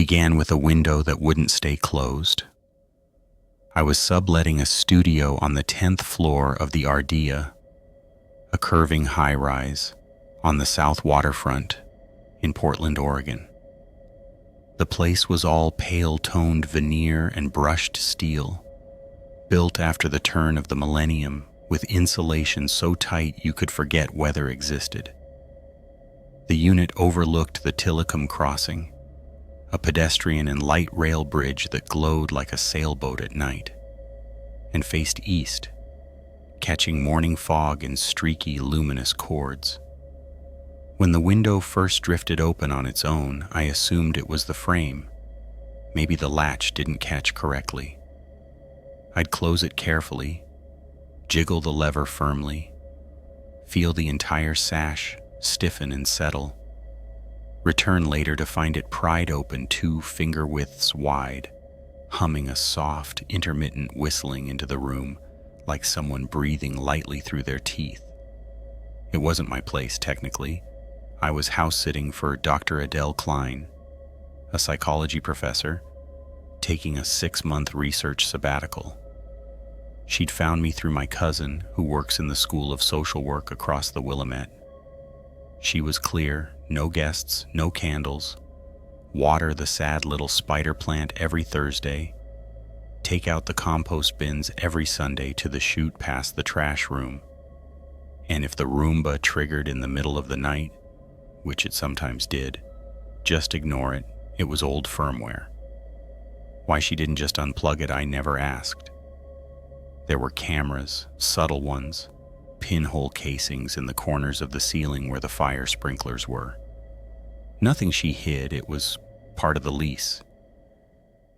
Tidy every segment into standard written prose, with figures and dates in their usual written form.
began with a window that wouldn't stay closed. I was subletting a studio on the 10th floor of the Ardea, a curving high-rise on the south waterfront in Portland, Oregon. The place was all pale-toned veneer and brushed steel, built after the turn of the millennium with insulation so tight you could forget weather existed. The unit overlooked the Tillicum Crossing, a pedestrian and light rail bridge that glowed like a sailboat at night, and faced east, catching morning fog in streaky, luminous chords. When the window first drifted open on its own, I assumed it was the frame. Maybe the latch didn't catch correctly. I'd close it carefully, jiggle the lever firmly, feel the entire sash stiffen and settle, return later to find it pried open 2 finger widths wide, humming a soft, intermittent whistling into the room like someone breathing lightly through their teeth. It wasn't my place, technically. I was house-sitting for Dr. Adele Klein, a psychology professor, taking a 6-month research sabbatical. She'd found me through my cousin, who works in the School of Social Work across the Willamette. She was clear, no guests, no candles, water the sad little spider plant every Thursday, take out the compost bins every Sunday to the chute past the trash room, and if the Roomba triggered in the middle of the night, which it sometimes did, just ignore it, it was old firmware. Why she didn't just unplug it, I never asked. There were cameras, subtle ones, pinhole casings in the corners of the ceiling where the fire sprinklers were. Nothing she hid, it was part of the lease.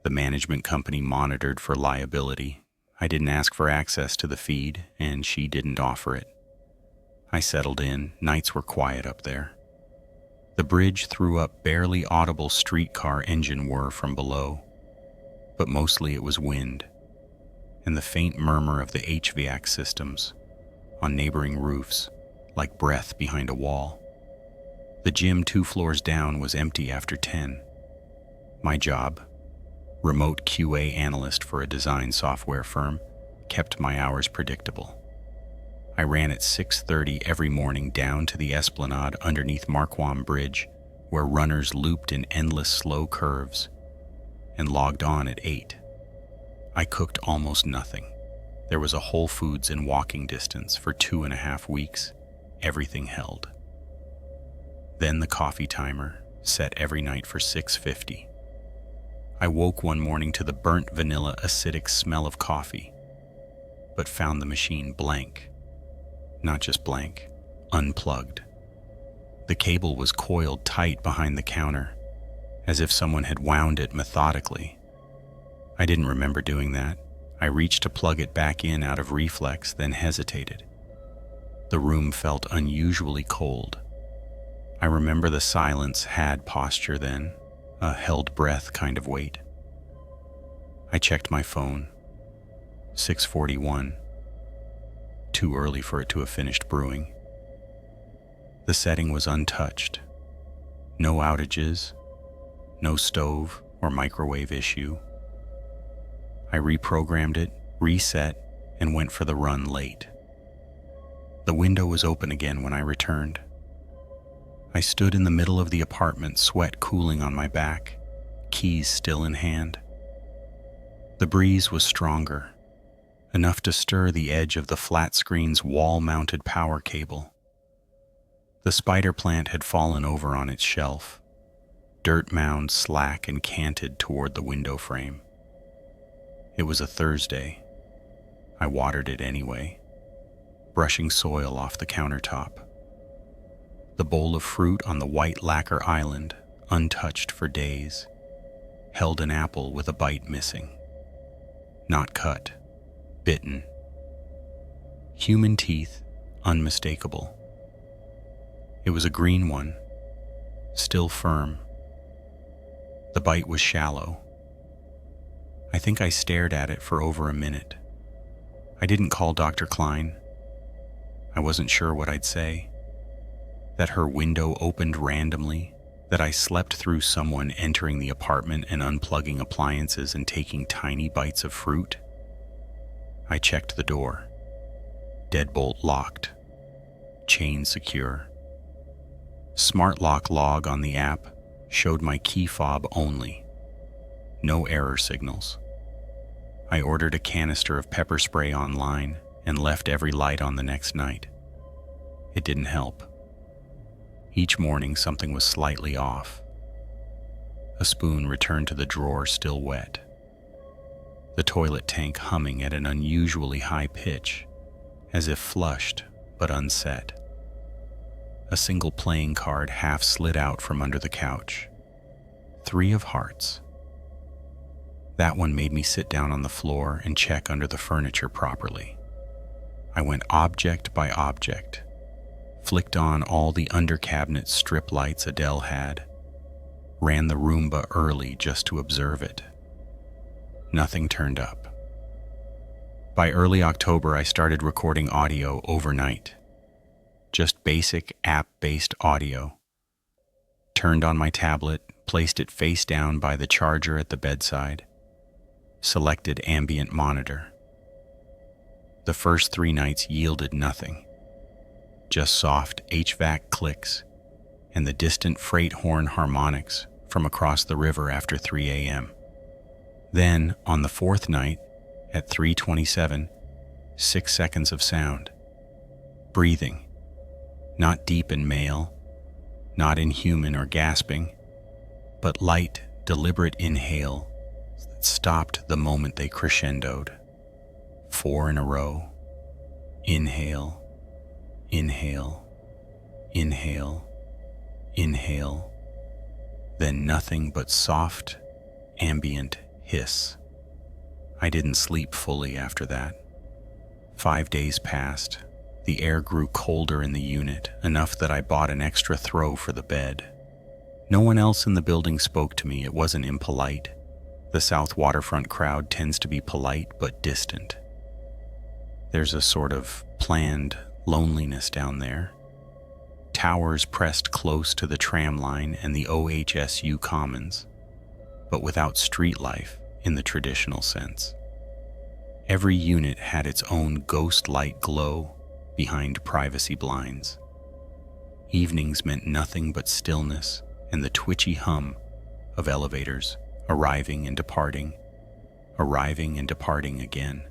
The management company monitored for liability. I didn't ask for access to the feed, and she didn't offer it. I settled in. Nights were quiet up there. The bridge threw up barely audible streetcar engine whir from below, but mostly it was wind, and the faint murmur of the HVAC systems on neighboring roofs, like breath behind a wall. The gym 2 floors down was empty after 10. My job, remote QA analyst for a design software firm, kept my hours predictable. I ran at 6:30 every morning down to the esplanade underneath Marquam Bridge, where runners looped in endless slow curves, and logged on at 8. I cooked almost nothing. There was a Whole Foods in walking distance for 2.5 weeks. Everything held. Then the coffee timer, set every night for 6:50. I woke one morning to the burnt vanilla acidic smell of coffee, but found the machine blank. Not just blank, unplugged. The cable was coiled tight behind the counter, as if someone had wound it methodically. I didn't remember doing that. I reached to plug it back in out of reflex, then hesitated. The room felt unusually cold. I remember the silence had posture then, a held breath kind of weight. I checked my phone. 6:41. Too early for it to have finished brewing. The setting was untouched. No outages, no stove or microwave issue. I reprogrammed it, reset, and went for the run late. The window was open again when I returned. I stood in the middle of the apartment, sweat cooling on my back, keys still in hand. The breeze was stronger, enough to stir the edge of the flat screen's wall-mounted power cable. The spider plant had fallen over on its shelf, dirt mound slack and canted toward the window frame. It was a Thursday. I watered it anyway, brushing soil off the countertop. The bowl of fruit on the white lacquer island, untouched for days, held an apple with a bite missing. Not cut, bitten. Human teeth, unmistakable. It was a green one, still firm. The bite was shallow. I think I stared at it for over a minute. I didn't call Dr. Klein. I wasn't sure what I'd say. That her window opened randomly, That I slept through someone entering the apartment and unplugging appliances and taking tiny bites of fruit? I checked the door. Deadbolt locked. Chain secure. Smart lock log on the app showed my key fob only. No error signals. I ordered a canister of pepper spray online and left every light on the next night. It didn't help. Each morning something was slightly off. A spoon returned to the drawer still wet. The toilet tank humming at an unusually high pitch, as if flushed but unset. A single playing card half slid out from under the couch. 3 of hearts. That one made me sit down on the floor and check under the furniture properly. I went object by object, flicked on all the under-cabinet strip lights Adele had, ran the Roomba early just to observe it. Nothing turned up. By early October, I started recording audio overnight. Just basic app-based audio. Turned on my tablet, placed it face down by the charger at the bedside, selected ambient monitor. The first 3 nights yielded nothing. Just soft HVAC clicks and the distant freight horn harmonics from across the river after 3 a.m. Then, on the 4th night, at 3:27, 6 seconds of sound. Breathing. Not deep and male, not inhuman or gasping, but light, deliberate inhale that stopped the moment they crescendoed. 4 in a row. Inhale, inhale, inhale, inhale. Then nothing but soft, ambient hiss. I didn't sleep fully after that. 5 days passed. The air grew colder in the unit, enough that I bought an extra throw for the bed. No one else in the building spoke to me. It wasn't impolite. The South Waterfront crowd tends to be polite but distant. There's a sort of planned loneliness down there. Towers pressed close to the tram line and the OHSU Commons, but without street life in the traditional sense. Every unit had its own ghost light glow behind privacy blinds. Evenings meant nothing but stillness and the twitchy hum of elevators arriving and departing again.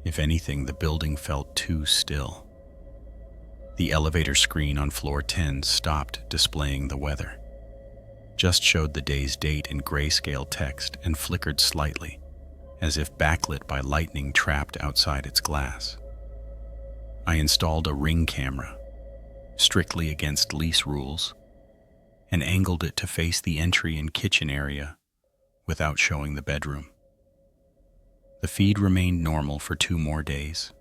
If anything, the building felt too still. The elevator screen on floor 10 stopped displaying the weather, just showed the day's date in grayscale text and flickered slightly, as if backlit by lightning trapped outside its glass. I installed a Ring camera, strictly against lease rules, and angled it to face the entry and kitchen area without showing the bedroom. The feed remained normal for 2 more days.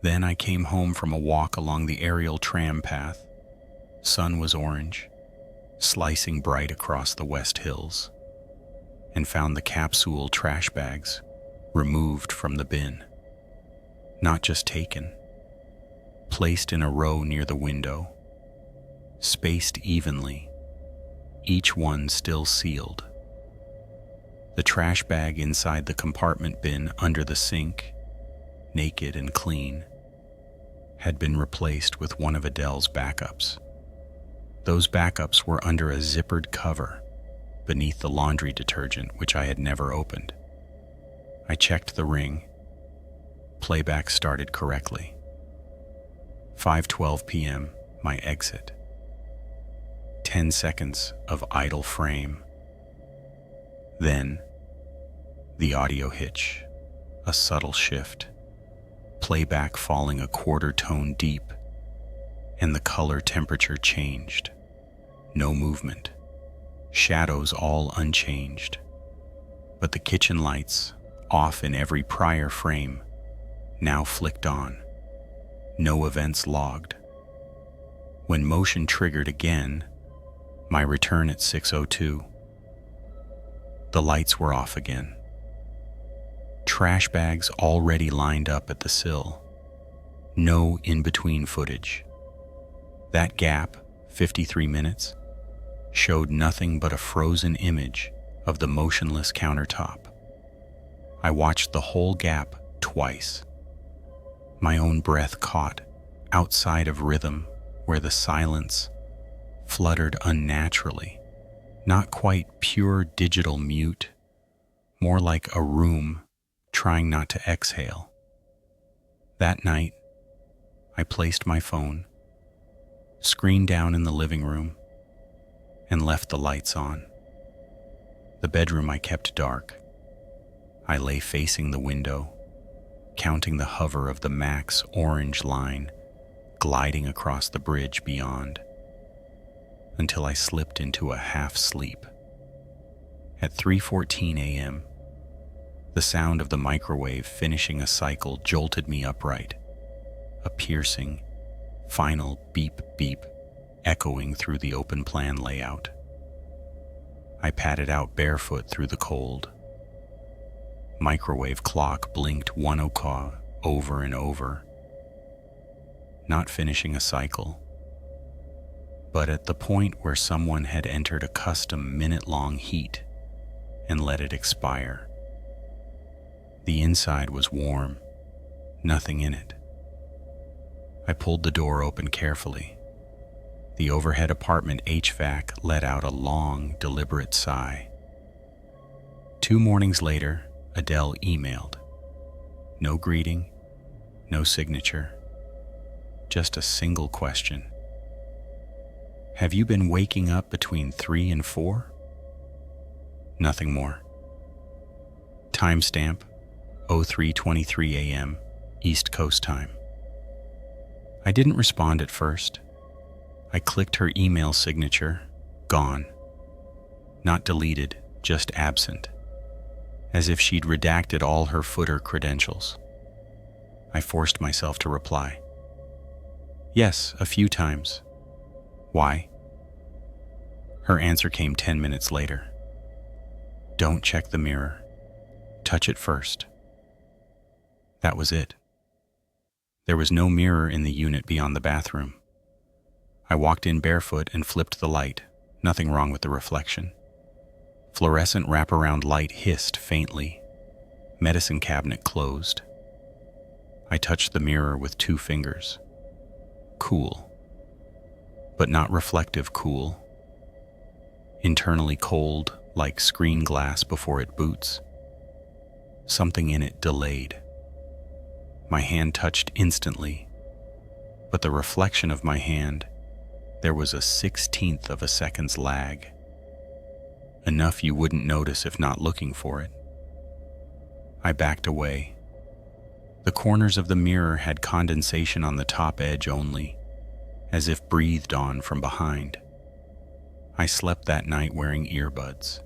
Then I came home from a walk along the aerial tram path. Sun was orange, slicing bright across the West Hills, and found the capsule trash bags removed from the bin. Not just taken, placed in a row near the window, spaced evenly, each one still sealed. The trash bag inside the compartment bin under the sink, naked and clean, had been replaced with one of Adele's backups. Those backups were under a zippered cover beneath the laundry detergent, which I had never opened. I checked the ring. Playback started correctly. 5:12 p.m., my exit. 10 seconds of idle frame. Then, the audio hitch, a subtle shift, playback falling a quarter tone deep, and the color temperature changed. No movement, shadows all unchanged, but the kitchen lights, off in every prior frame, now flicked on. No events logged. When motion triggered again, my return at 6:02, the lights were off again. Trash bags already lined up at the sill. No in-between footage. That gap, 53 minutes, showed nothing but a frozen image of the motionless countertop. I watched the whole gap twice. My own breath caught outside of rhythm where the silence fluttered unnaturally, not quite pure digital mute, more like a room trying not to exhale. That night, I placed my phone, screen down in the living room, and left the lights on. The bedroom I kept dark. I lay facing the window, counting the hover of the max orange line gliding across the bridge beyond, until I slipped into a half sleep. At 3:14 a.m., the sound of the microwave finishing a cycle jolted me upright, a piercing, final beep beep echoing through the open plan layout. I padded out barefoot through the cold. Microwave clock blinked 1 o'clock over and over, not finishing a cycle, but at the point where someone had entered a custom minute-long heat and let it expire. The inside was warm, nothing in it. I pulled the door open carefully. The overhead apartment HVAC let out a long, deliberate sigh. 2 mornings later, Adele emailed. No greeting, no signature, just a single question. Have you been waking up between 3 and 4? Nothing more. Timestamp, 03:23 a.m., East Coast time. I didn't respond at first. I clicked her email signature, gone. Not deleted, just absent, as if she'd redacted all her footer credentials. I forced myself to reply. Yes, a few times. Why? Her answer came 10 minutes later. Don't check the mirror. Touch it first. That was it. There was no mirror in the unit beyond the bathroom. I walked in barefoot and flipped the light. Nothing wrong with the reflection. Fluorescent wraparound light hissed faintly. Medicine cabinet closed. I touched the mirror with 2 fingers. Cool. But not reflective cool. Internally cold, like screen glass before it boots. Something in it delayed. My hand touched instantly, but the reflection of my hand, there was a 1/16th of a second's lag. Enough you wouldn't notice if not looking for it. I backed away. The corners of the mirror had condensation on the top edge only, as if breathed on from behind. I slept that night wearing earbuds.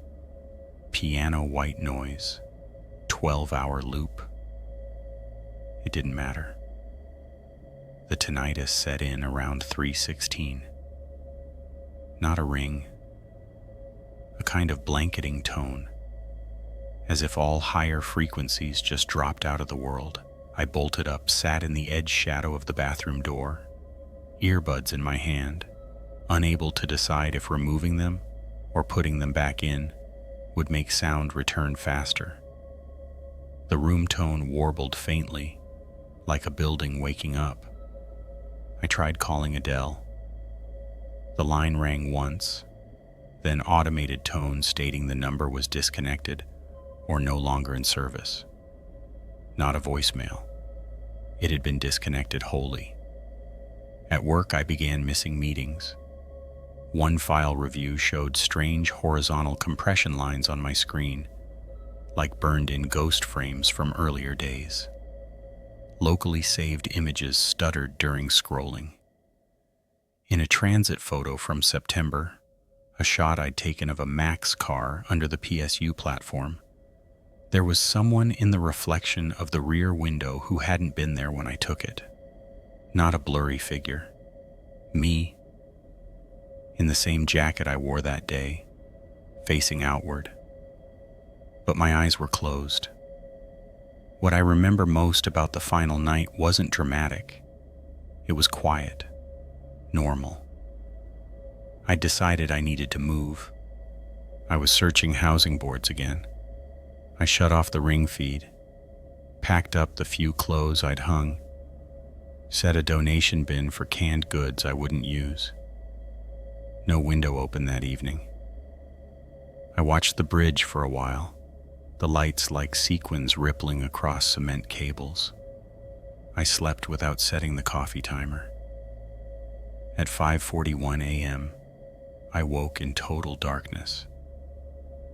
Piano white noise. 12-hour loop. It didn't matter. The tinnitus set in around 3:16. Not a ring. A kind of blanketing tone, as if all higher frequencies just dropped out of the world. I bolted up, sat in the edge shadow of the bathroom door, earbuds in my hand, unable to decide if removing them or putting them back in would make sound return faster. The room tone warbled faintly, like a building waking up. I tried calling Adele. The line rang once, then automated tone stating the number was disconnected or no longer in service. Not a voicemail. It had been disconnected wholly. At work, I began missing meetings. One file review showed strange horizontal compression lines on my screen, like burned-in ghost frames from earlier days. Locally saved images stuttered during scrolling. In a transit photo from September, a shot I'd taken of a Max car under the PSU platform, there was someone in the reflection of the rear window who hadn't been there when I took it. Not a blurry figure. Me, in the same jacket I wore that day, facing outward. But my eyes were closed. What I remember most about the final night wasn't dramatic. It was quiet, normal. I decided I needed to move. I was searching housing boards again. I shut off the ring feed, packed up the few clothes I'd hung, set a donation bin for canned goods I wouldn't use. No window open that evening. I watched the bridge for a while, the lights like sequins rippling across cement cables. I slept without setting the coffee timer. At 5:41 a.m., I woke in total darkness.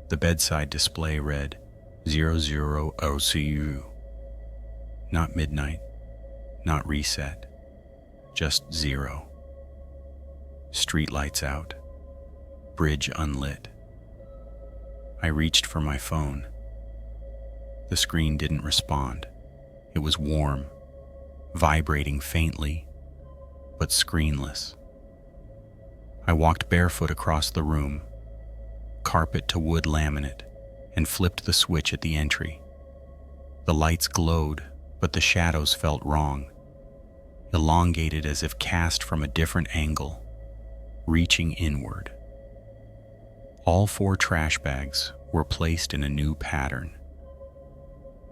The bedside display read 00 OCU. Not midnight, not reset, just 0. Street lights out, bridge unlit. I reached for my phone. The screen didn't respond. It was warm, vibrating faintly, but screenless. I walked barefoot across the room, carpet to wood laminate, and flipped the switch at the entry. The lights glowed, but the shadows felt wrong, elongated as if cast from a different angle, reaching inward. All 4 trash bags were placed in a new pattern,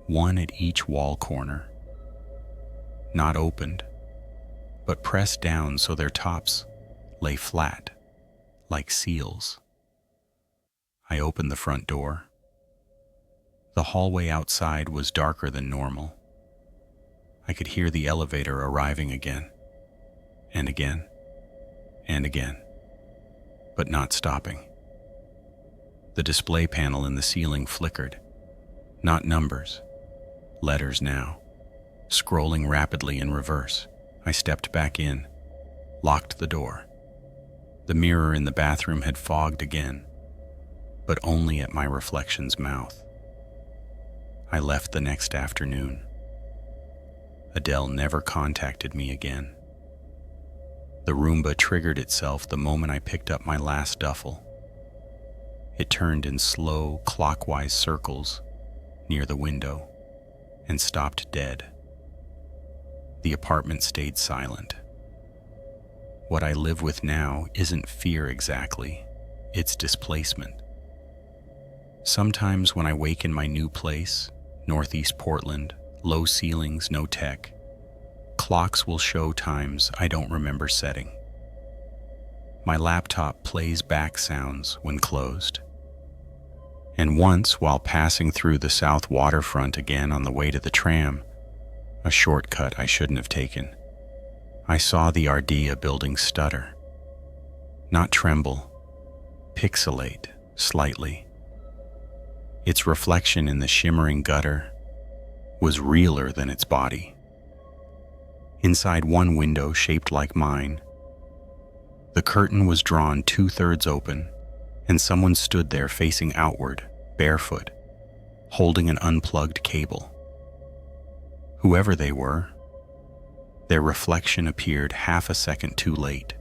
one at each wall corner, not opened, but pressed down so their tops lay flat, like seals. I opened the front door. The hallway outside was darker than normal. I could hear the elevator arriving again, and again, and again, but not stopping. The display panel in the ceiling flickered. Not numbers, letters now, scrolling rapidly in reverse. I stepped back in, locked the door. The mirror in the bathroom had fogged again, but only at my reflection's mouth. I left the next afternoon. Adele never contacted me again. The Roomba triggered itself the moment I picked up my last duffel. It turned in slow, clockwise circles near the window and stopped dead. The apartment stayed silent. What I live with now isn't fear exactly, it's displacement. Sometimes when I wake in my new place, Northeast Portland, low ceilings, no tech, clocks will show times I don't remember setting. My laptop plays back sounds when closed. And once, while passing through the south waterfront again on the way to the tram, a shortcut I shouldn't have taken, I saw the Ardea building stutter. Not tremble, pixelate slightly. Its reflection in the shimmering gutter was realer than its body. Inside one window shaped like mine, the curtain was drawn 2/3 open, and someone stood there facing outward, barefoot, holding an unplugged cable. Whoever they were, their reflection appeared half a second too late.